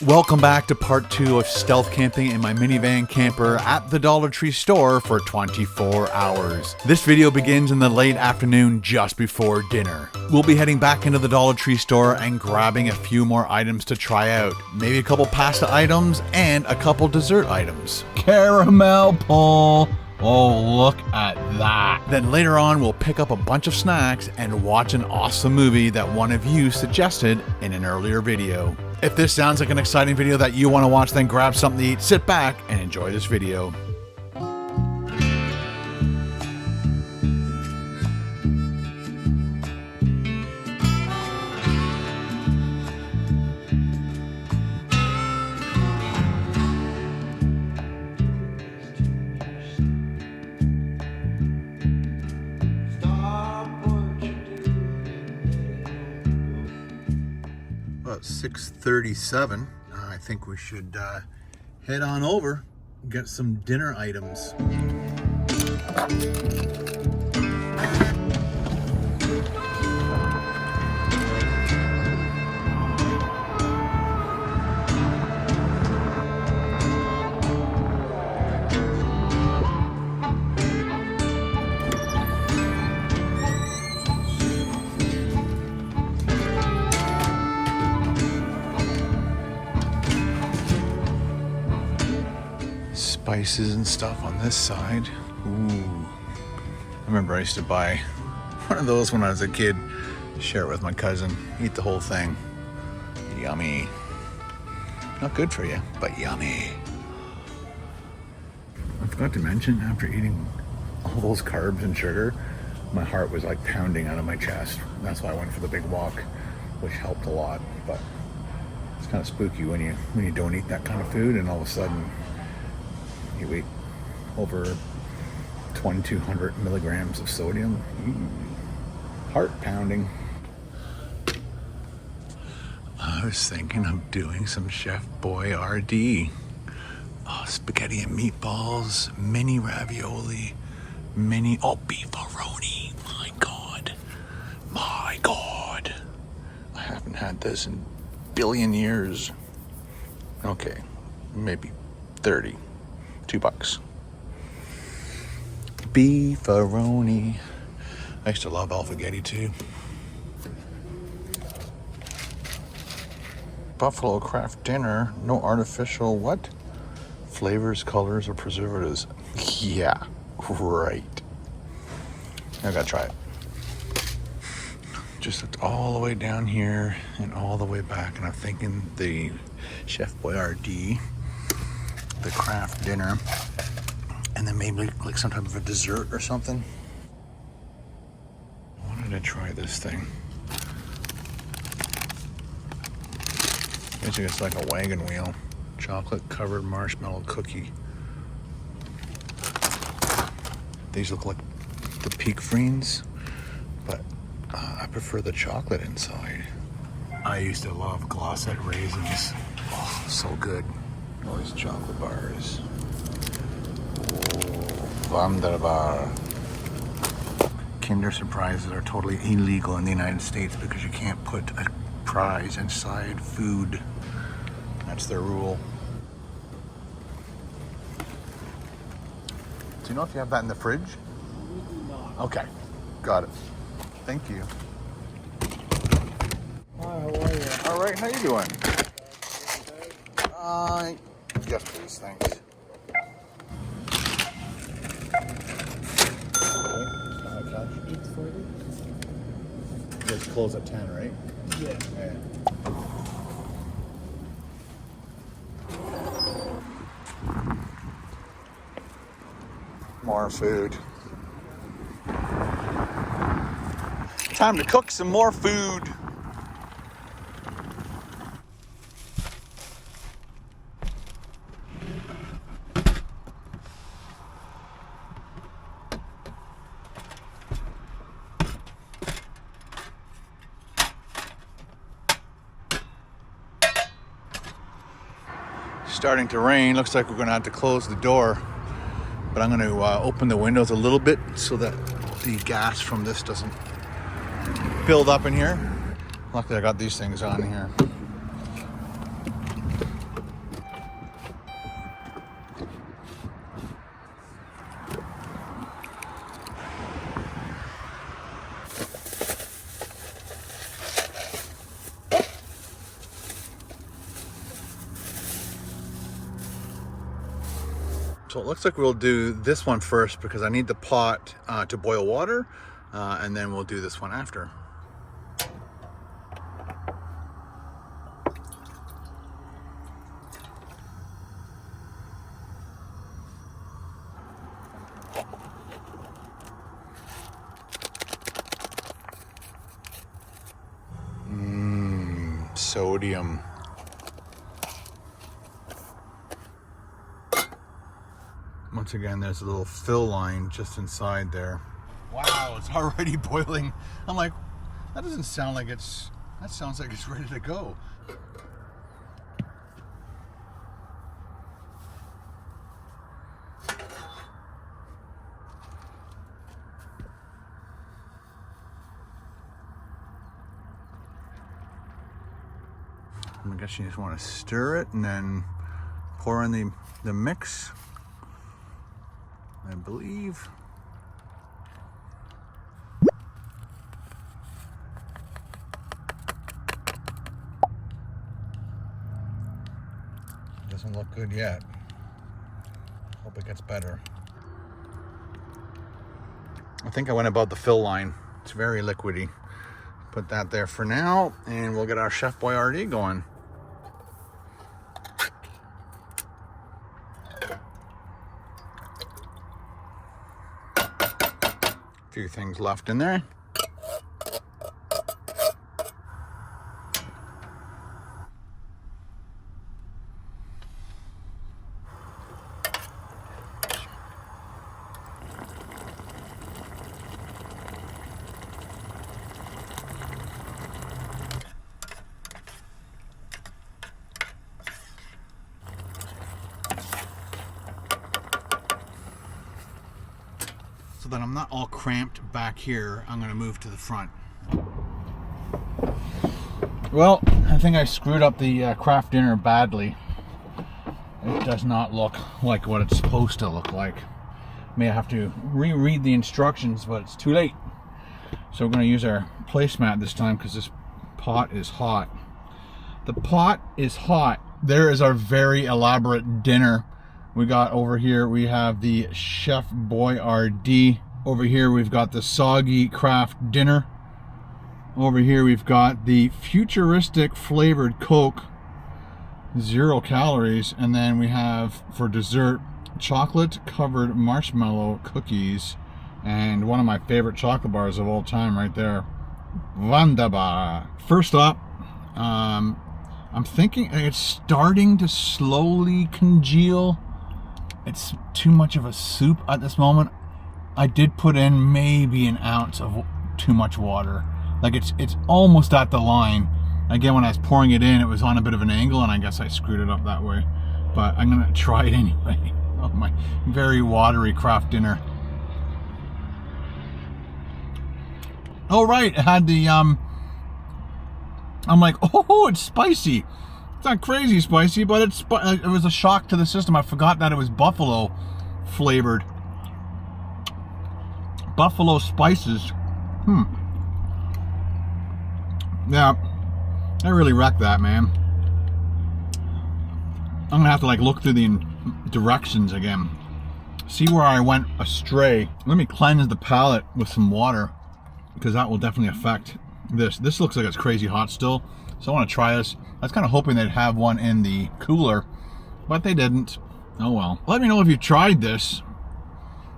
Welcome back to part 2 of stealth camping in my minivan camper at the Dollar Tree store for 24 hours. This video begins in the late afternoon just before dinner. We'll be heading back into the Dollar Tree store and grabbing a few more items to try out. Maybe a couple pasta items and a couple dessert items. Caramel pull. Oh, look at that. Then later on, we'll pick up a bunch of snacks and watch an awesome movie that one of you suggested in an earlier video. If this sounds like an exciting video that you want to watch, then grab something to eat, sit back, and enjoy this video. About 6:37. I think we should head on over, get some dinner items. Spices and stuff on this side. Ooh. I remember I used to buy one of those when I was a kid, share it with my cousin, eat the whole thing. Yummy. Not good for you, but yummy. I forgot to mention, after eating all those carbs and sugar, my heart was like pounding out of my chest. That's why I went for the big walk, which helped a lot. But it's kind of spooky when you don't eat that kind of food and all of a sudden you eat over 2,200 milligrams of sodium. Heart pounding. I was thinking of doing some Chef Boyardee. Oh, spaghetti and meatballs, mini ravioli, BEEF-A-RONI. My God. My God. I haven't had this in a billion years. Okay, maybe 30. $2. BEEF-A-RONI. I used to love alfaghetti too. Buffalo craft dinner, no artificial what? Flavors, colors, or preservatives. Yeah, right. I gotta try it. Just looked all the way down here and all the way back, and I'm thinking the Chef Boyardee, the craft dinner, and then maybe like some type of a dessert or something. I wanted to try this thing. Basically, it's like a wagon wheel. Chocolate covered marshmallow cookie. These look like the Peak Friends, but I prefer the chocolate inside. I used to love Glossette raisins. Oh, so good. All these chocolate bars. Oh, WUNDERBAR. Kinder Surprises are totally illegal in the United States because you can't put a prize inside food. That's their rule. Do you know if you have that in the fridge? We do not. Okay, got it. Thank you. Hi, how are you? All right, how you doing? Yes, please, thanks. It's 40? You guys close at 10, right? Yeah. Yeah. More food. Time to cook some more food. Starting to rain. Looks like we're gonna have to close the door, but I'm gonna open the windows a little bit so that the gas from this doesn't build up in here. Luckily I got these things on here. So it looks like we'll do this one first because I need the pot to boil water, and then we'll do this one after. Sodium. Once again, there's a little fill line just inside there. Wow, it's already boiling. I'm like, that doesn't sound like it's, that sounds like it's ready to go. I guess you just want to stir it and then pour in the mix, I believe. Doesn't look good yet. Hope it gets better. I think I went above the fill line. It's very liquidy. Put that there for now, and we'll get our Chef Boyardee going. A few things left in there. So that I'm not all cramped back here, I'm gonna move to the front. Well, I think I screwed up the craft dinner badly. It does not look like what it's supposed to look like. May have to reread the instructions, but it's too late. So we're gonna use our placemat this time because this pot is hot. The pot is hot. There is our very elaborate dinner. We got over here, we have the Chef Boyardee. Over here, we've got the soggy craft dinner. Over here, we've got the futuristic flavored Coke, 0 calories. And then we have, for dessert, chocolate covered marshmallow cookies. And one of my favorite chocolate bars of all time right there, WUNDERBAR. First up, I'm thinking it's starting to slowly congeal. It's too much of a soup at this moment. I did put in maybe an ounce of too much water. Like it's almost at the line. Again, when I was pouring it in, it was on a bit of an angle, and I guess I screwed it up that way. But I'm gonna try it anyway. Oh, my very watery craft dinner. Oh right, it had the I'm like, oh, it's spicy. It's not crazy spicy, but it was a shock to the system. I forgot that it was buffalo flavored. Buffalo spices. Yeah, I really wrecked that, man. I'm gonna have to like look through the directions again. See where I went astray. Let me cleanse the palate with some water, because that will definitely affect this. This looks like it's crazy hot still. So I want to try this. I was kind of hoping they'd have one in the cooler, but they didn't. Oh well. Let me know if you tried this.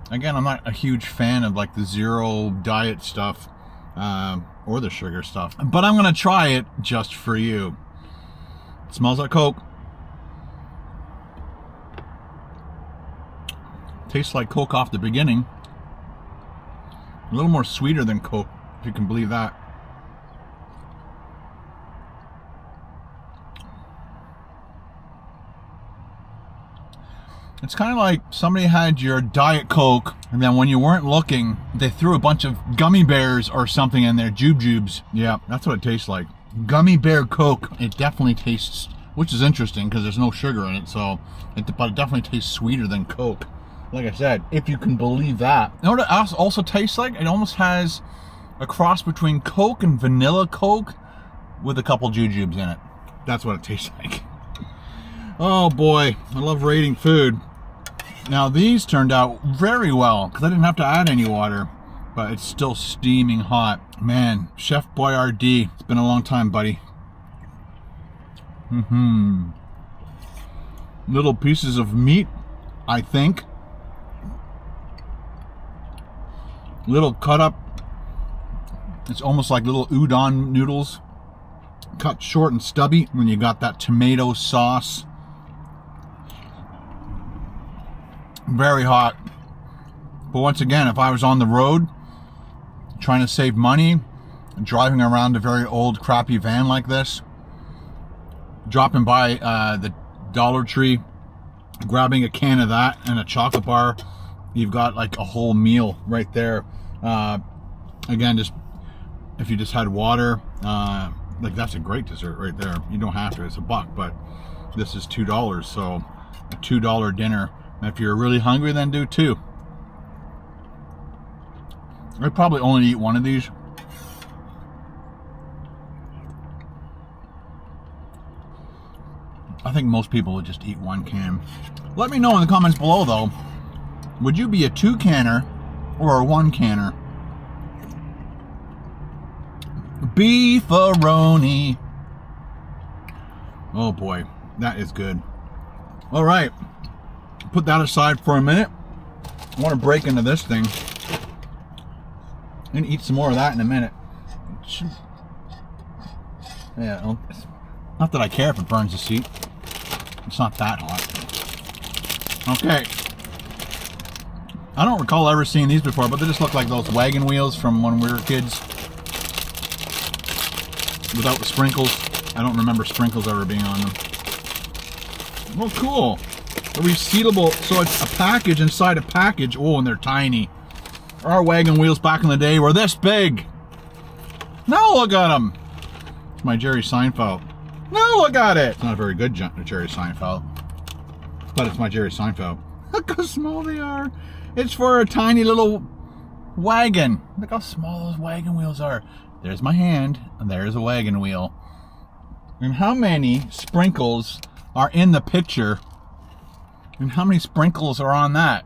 Again, I'm not a huge fan of like the zero diet stuff or the sugar stuff, but I'm gonna try it just for you. It smells like Coke. Tastes like Coke off the beginning. A little more sweeter than Coke, if you can believe that. It's kind of like somebody had your Diet Coke, and then when you weren't looking, they threw a bunch of gummy bears or something in there, jubes. Yeah, that's what it tastes like. Gummy bear Coke. It definitely tastes, which is interesting because there's no sugar in it, so but it definitely tastes sweeter than Coke. Like I said, if you can believe that. You know what it also tastes like? It almost has a cross between Coke and vanilla Coke with a couple jujubes in it. That's what it tastes like. Oh boy, I love rating food. Now these turned out very well because I didn't have to add any water, but it's still steaming hot. Man, Chef Boyardee, it's been a long time, buddy. Little pieces of meat, I think. Little cut up. It's almost like little udon noodles, cut short and stubby. When you got that tomato sauce. Very hot. But once again, if I was on the road trying to save money, driving around a very old crappy van like this, dropping by the Dollar Tree, grabbing a can of that and a chocolate bar, you've got like a whole meal right there. Again, just if you just had water, like that's a great dessert right there. You don't have to, it's $1, but this is $2, so a $2 dinner. And if you're really hungry, then do 2. I'd probably only eat one of these. I think most people would just eat 1 can. Let me know in the comments below though, would you be a 2-canner or a 1-canner? Beef-A-RONI. Oh boy, that is good. All right, put that aside for a minute. I want to break into this thing and eat some more of that in a minute. Yeah, well, not that I care if it burns the seat. It's not that hot. Okay. I don't recall ever seeing these before, but they just look like those wagon wheels from when we were kids. Without the sprinkles. I don't remember sprinkles ever being on them. Oh, cool. A resealable, so it's a package inside a package. Oh, and they're tiny. Our wagon wheels back in the day were this big. Now look at them. It's my Jerry Seinfeld. Now look at it. It's not a very good Jerry Seinfeld, but it's my Jerry Seinfeld. Look how small they are. It's for a tiny little wagon. Look how small those wagon wheels are. There's my hand, and there's a wagon wheel. And how many sprinkles are in the picture? And how many sprinkles are on that?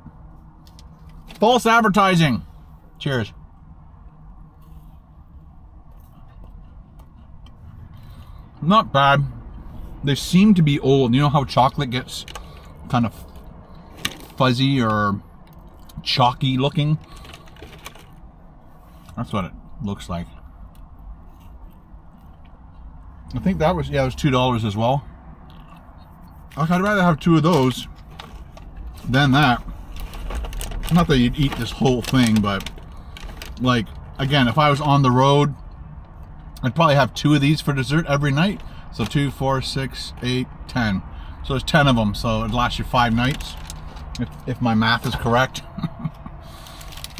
False advertising. Cheers. Not bad. They seem to be old. You know how chocolate gets kind of fuzzy or chalky looking? That's what it looks like. I think that was, yeah, it was $2 as well. I'd rather have 2 of those than that. Not that you'd eat this whole thing, but like, again, if I was on the road, I'd probably have 2 of these for dessert every night. So 2, 4, 6, 8, 10. So there's 10 of them, so it'd last you 5 nights, if my math is correct.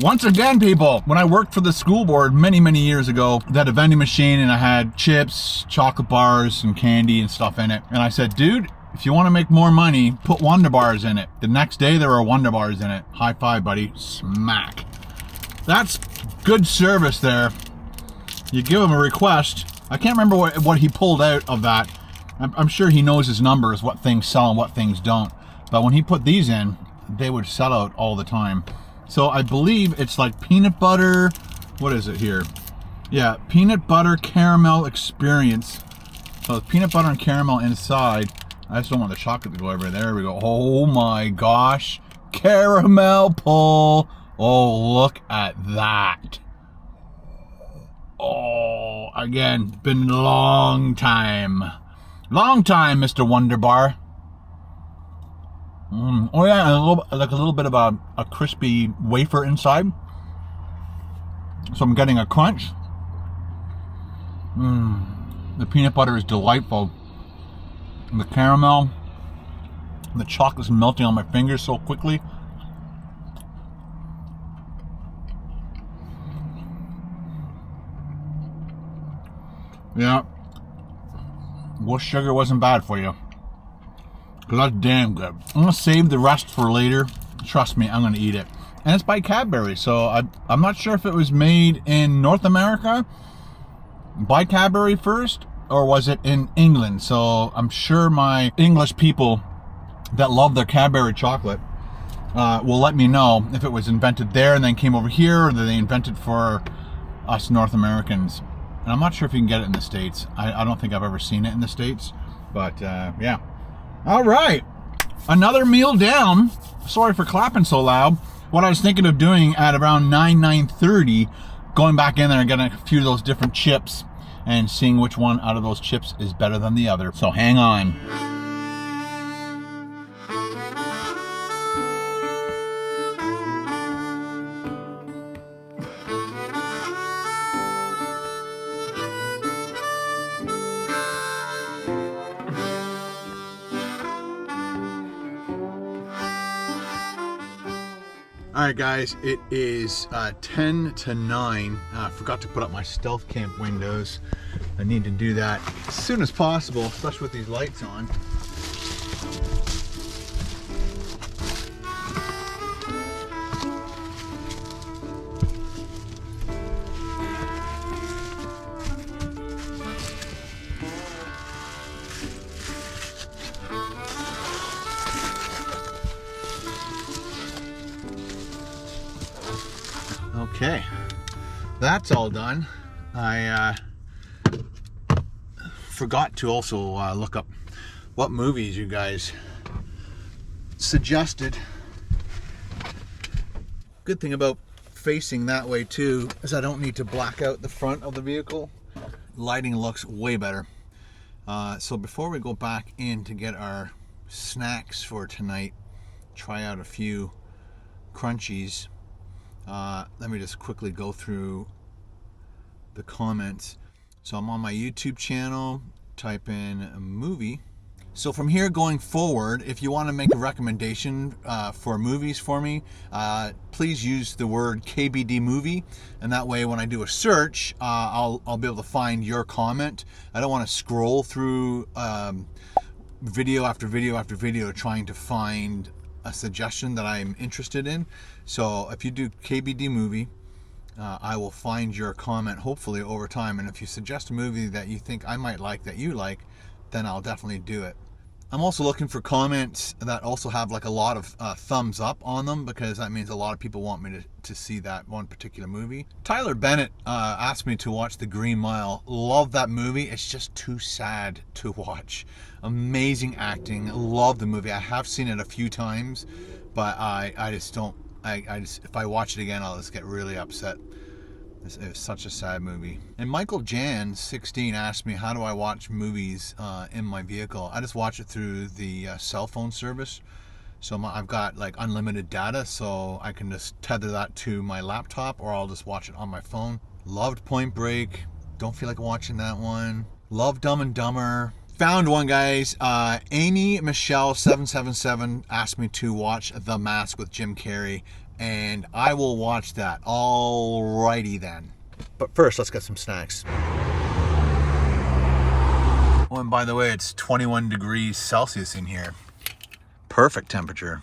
Once again, people, when I worked for the school board many years ago, they had a vending machine and I had chips, chocolate bars, and candy and stuff in it. And I said, dude, if you want to make more money, put Wunderbars in it. The next day, there were Wunderbars in it. High five, buddy. Smack. That's good service there. You give him a request. I can't remember what he pulled out of that. I'm sure he knows his numbers, what things sell and what things don't. But when he put these in, they would sell out all the time. So I believe it's like peanut butter, what is it here? Yeah, peanut butter caramel experience. So it's peanut butter and caramel inside. I just don't want the chocolate to go everywhere. There we go. Oh my gosh. Caramel pull. Oh, look at that. Oh, again, been a long time. Long time, Mr. Wunderbar. Oh yeah, and a little bit of a crispy wafer inside. So I'm getting a crunch. The peanut butter is delightful. And the caramel, the chocolate's melting on my fingers so quickly. Yeah. Well, sugar wasn't bad for you. Because that's damn good. I'm going to save the rest for later. Trust me, I'm going to eat it. And it's by Cadbury, so I'm not sure if it was made in North America by Cadbury first, or was it in England. So I'm sure my English people that love their Cadbury chocolate will let me know if it was invented there and then came over here, or did they invent it for us North Americans. And I'm not sure if you can get it in the States. I don't think I've ever seen it in the States, but yeah. All right, another meal down. Sorry for clapping so loud. What I was thinking of doing at around 9:30, going back in there and getting a few of those different chips and seeing which one out of those chips is better than the other. So hang on. All right, guys, it is 10 to 9. I forgot to put up my stealth camp windows. I need to do that as soon as possible, especially with these lights on. Okay, that's all done. I forgot to also look up what movies you guys suggested. Good thing about facing that way too is I don't need to black out the front of the vehicle. Lighting looks way better. So before we go back in to get our snacks for tonight, try out a few crunchies. Let me just quickly go through the comments. So I'm on my YouTube channel, type in a movie. So from here going forward, if you want to make a recommendation for movies for me, please use the word KBD movie, and that way when I do a search, I'll be able to find your comment. I don't want to scroll through video after video after video trying to find a suggestion that I'm interested in. So if you do KBD movie, I will find your comment hopefully over time, and if you suggest a movie that you think I might like, that you like, then I'll definitely do it. I'm also looking for comments that also have like a lot of thumbs up on them, because that means a lot of people want me to see that one particular movie. Tyler Bennett asked me to watch The Green Mile. Love that movie. It's just too sad to watch. Amazing acting. Love the movie. I have seen it a few times, but I just don't. I just, if I watch it again, I'll just get really upset. It's such a sad movie. And Michael Jan 16 asked me, how do I watch movies in my vehicle? I just watch it through the cell phone service. So I've got like unlimited data, so I can just tether that to my laptop, or I'll just watch it on my phone. Loved Point Break. Don't feel like watching that one. Love Dumb and Dumber. Found one, guys. Amy Michelle 777 asked me to watch The Mask with Jim Carrey, and I will watch that. Alrighty then. But first, let's get some snacks. Oh, and by the way, it's 21 degrees Celsius in here. Perfect temperature.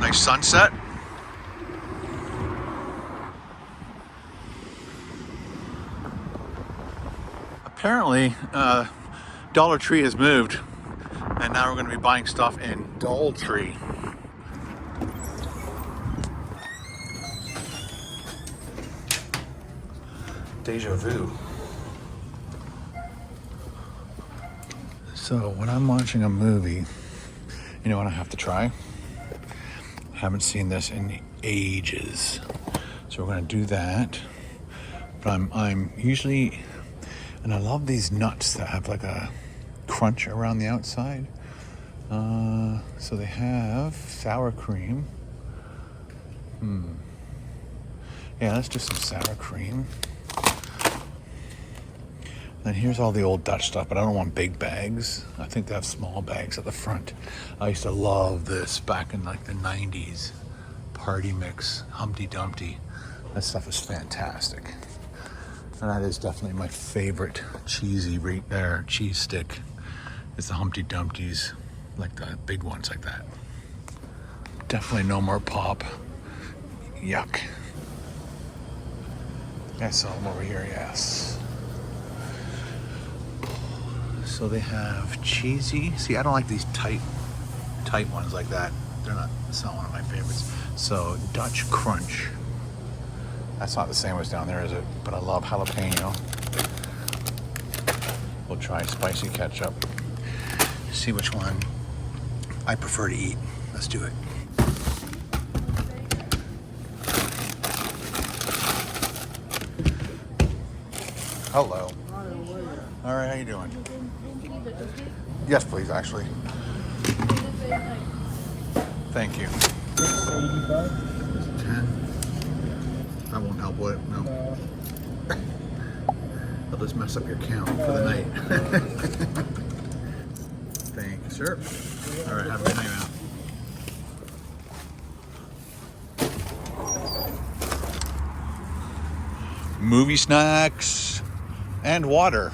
Nice sunset. Apparently, Dollar Tree has moved, and now we're going to be buying stuff in Dollar Tree. Deja vu. So when I'm watching a movie, you know what I have to try? Haven't seen this in ages, so we're going to do that. But I'm usually, and I love these nuts that have like a crunch around the outside. So they have sour cream. Yeah, let's do some sour cream. And here's all the old Dutch stuff, but I don't want big bags. I think they have small bags at the front. I used to love this back in like the 90s. Party mix, Humpty Dumpty. That stuff is fantastic. And that is definitely my favorite cheesy right there, cheese stick. It's the Humpty Dumpties, like the big ones like that. Definitely no more pop. Yuck. I saw them over here, yes. So they have cheesy. See, I don't like these tight ones like that. It's not one of my favorites. So Dutch Crunch. That's not the same as down there, is it? But I love jalapeno. We'll try spicy ketchup. See which one I prefer to eat. Let's do it. Hello. All right, how you doing? Yes, please, actually. Thank you. 10. That won't help with it, no. I'll just mess up your count for the night. Thank you, sir. All right, have a good night now. Movie snacks and water.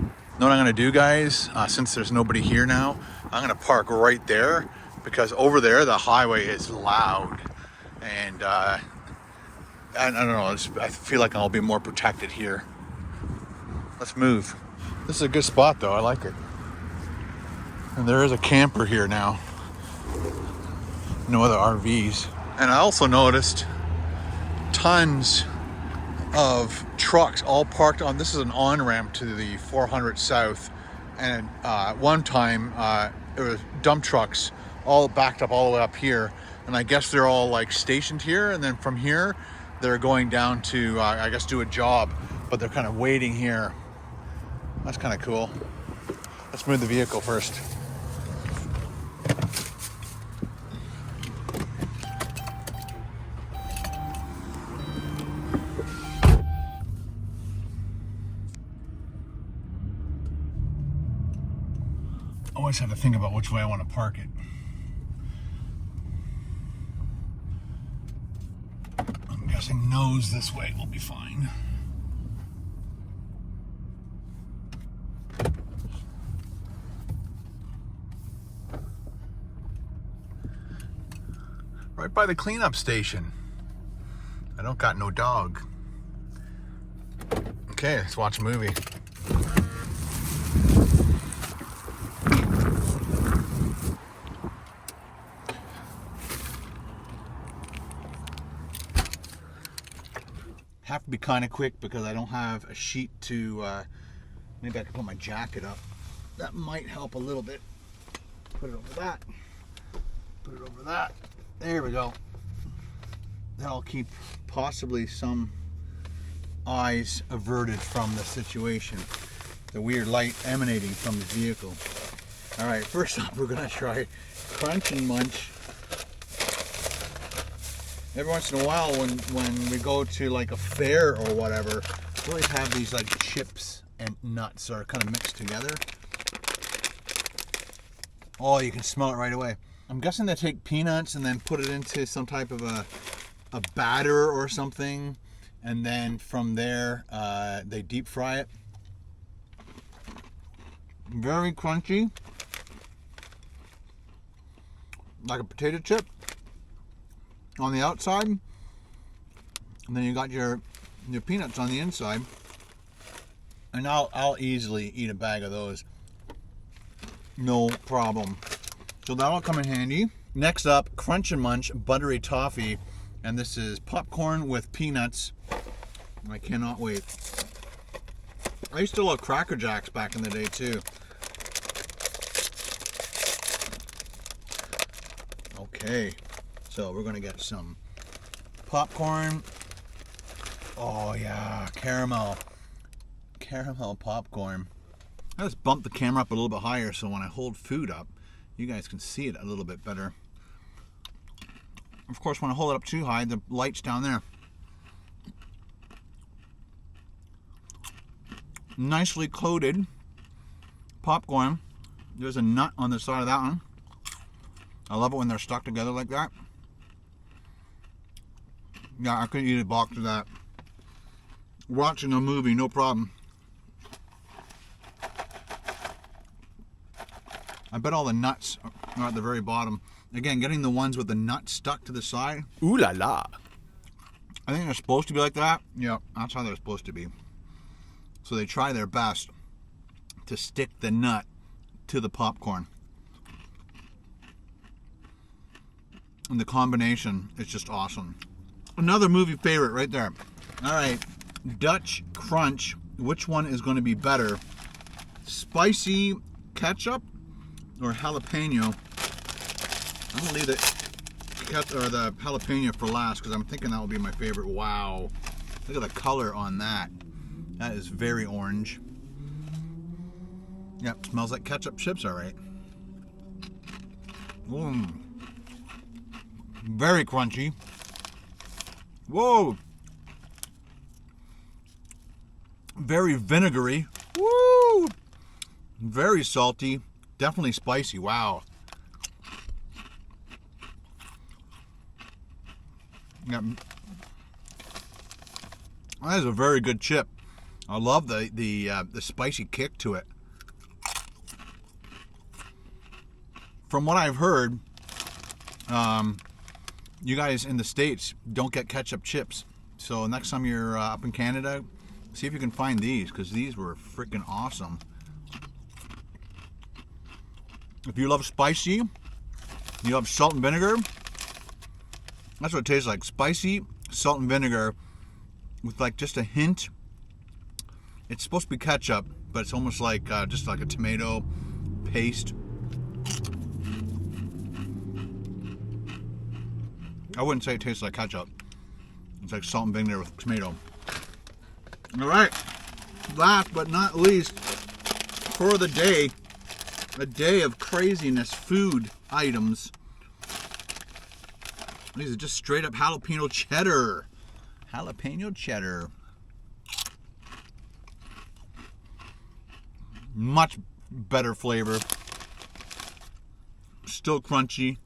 You know what I'm gonna do, guys? Since there's nobody here now, I'm gonna park right there because over there the highway is loud, and I don't know. I feel like I'll be more protected here. Let's move. This is a good spot, though. I like it. And there is a camper here now. No other RVs. And I also noticed tons of trucks all parked on, this is an on-ramp to the 400 South, and one time it was dump trucks all backed up all the way up here, and I guess they're all like stationed here, and then from here they're going down to I guess do a job, but they're kind of waiting here. That's kind of cool. Let's move the vehicle first. Always have to think about which way I want to park it. I'm guessing nose this way will be fine. Right by the cleanup station. I don't got no dog. Okay, let's watch a movie. Have to be kind of quick because I don't have a sheet to, maybe I can put my jacket up. That might help a little bit. Put it over that. Put it over that. There we go. That'll keep possibly some eyes averted from the situation. The weird light emanating from the vehicle. All right, first off, we're gonna try Crunch and Munch. Every once in a while when we go to like a fair or whatever, we always have these like chips and nuts are kind of mixed together. Oh, you can smell it right away. I'm guessing they take peanuts and then put it into some type of a batter or something, and then from there they deep fry it. Very crunchy, like a potato chip on the outside, and then you got your peanuts on the inside. And I'll easily eat a bag of those, no problem. So that'll come in handy. Next up, Crunch and Munch Buttery Toffee, and this is popcorn with peanuts. I cannot wait. I used to love Cracker Jacks back in the day too. Okay, so we're gonna get some popcorn. Oh yeah, caramel popcorn. I just bumped the camera up a little bit higher so when I hold food up, you guys can see it a little bit better. Of course, when I hold it up too high, the light's down there. Nicely coated popcorn. There's a nut on the side of that one. I love it when they're stuck together like that. Yeah, I could eat a box of that. Watching a movie, no problem. I bet all the nuts are at the very bottom. Again, getting the ones with the nut stuck to the side. Ooh la la. I think they're supposed to be like that. Yeah, that's how they're supposed to be. So they try their best to stick the nut to the popcorn. And the combination is just awesome. Another movie favorite right there. All right, Dutch Crunch. Which one is going to be better? Spicy ketchup or jalapeno? I'm going to leave the jalapeno for last because I'm thinking that will be my favorite. Wow. Look at the color on that. That is very orange. Yep, smells like ketchup chips, all right. Very crunchy. Whoa. Very vinegary. Woo! Very salty. Definitely spicy. Wow. Yep. That is a very good chip. I love the spicy kick to it. From what I've heard, you guys in the States don't get ketchup chips. So next time you're up in Canada, see if you can find these, because these were freaking awesome. If you love spicy, you love salt and vinegar, that's what it tastes like. Spicy, salt and vinegar with like just a hint. It's supposed to be ketchup, but it's almost like just like a tomato paste. I wouldn't say it tastes like ketchup. It's like salt and vinegar with tomato. All right, last but not least, for the day, a day of craziness food items. These are just straight up jalapeno cheddar. Jalapeno cheddar. Much better flavor. Still crunchy.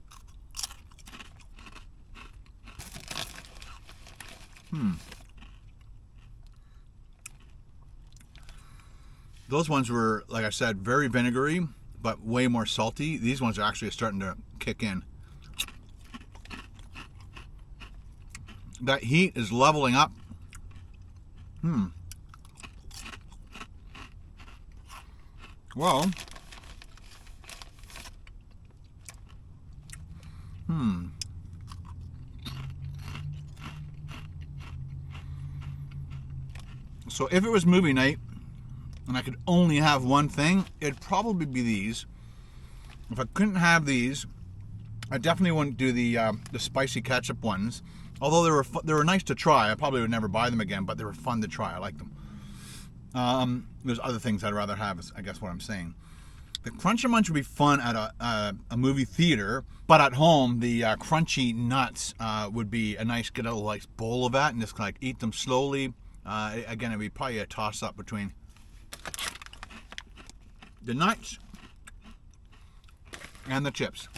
Those ones were, like I said, very vinegary, but way more salty. These ones are actually starting to kick in. That heat is leveling up. Well, so if it was movie night and I could only have one thing, it'd probably be these. If I couldn't have these, I definitely wouldn't do the spicy ketchup ones. Although they were nice to try. I probably would never buy them again, but they were fun to try. I like them. There's other things I'd rather have, is I guess what I'm saying. The Crunch and Munch would be fun at a movie theater, but at home, the crunchy nuts would be a nice, get a little like bowl of that and just like eat them slowly. Again, it'd be probably a toss-up between the nuts and the chips.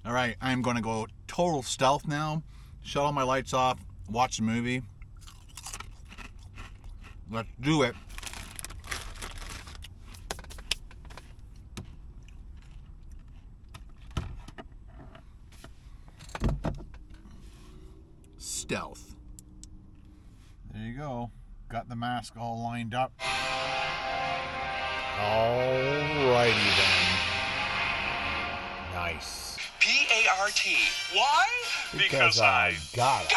All right, I'm going to go total stealth now. Shut all my lights off, watch the movie. Let's do it. Stealth. There you go. Got the mask all lined up. Alrighty then. Nice. P-A-R-T. Why? Because I gotta.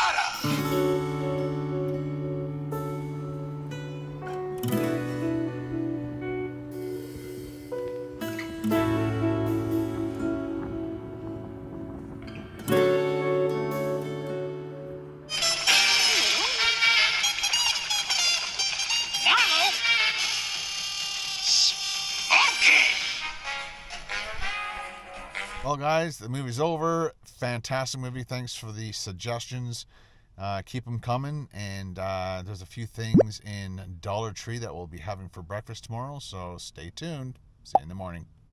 Well, guys, the movie's over. Fantastic movie. Thanks for the suggestions. Keep them coming. And there's a few things in Dollar Tree that we'll be having for breakfast tomorrow. So stay tuned. See you in the morning.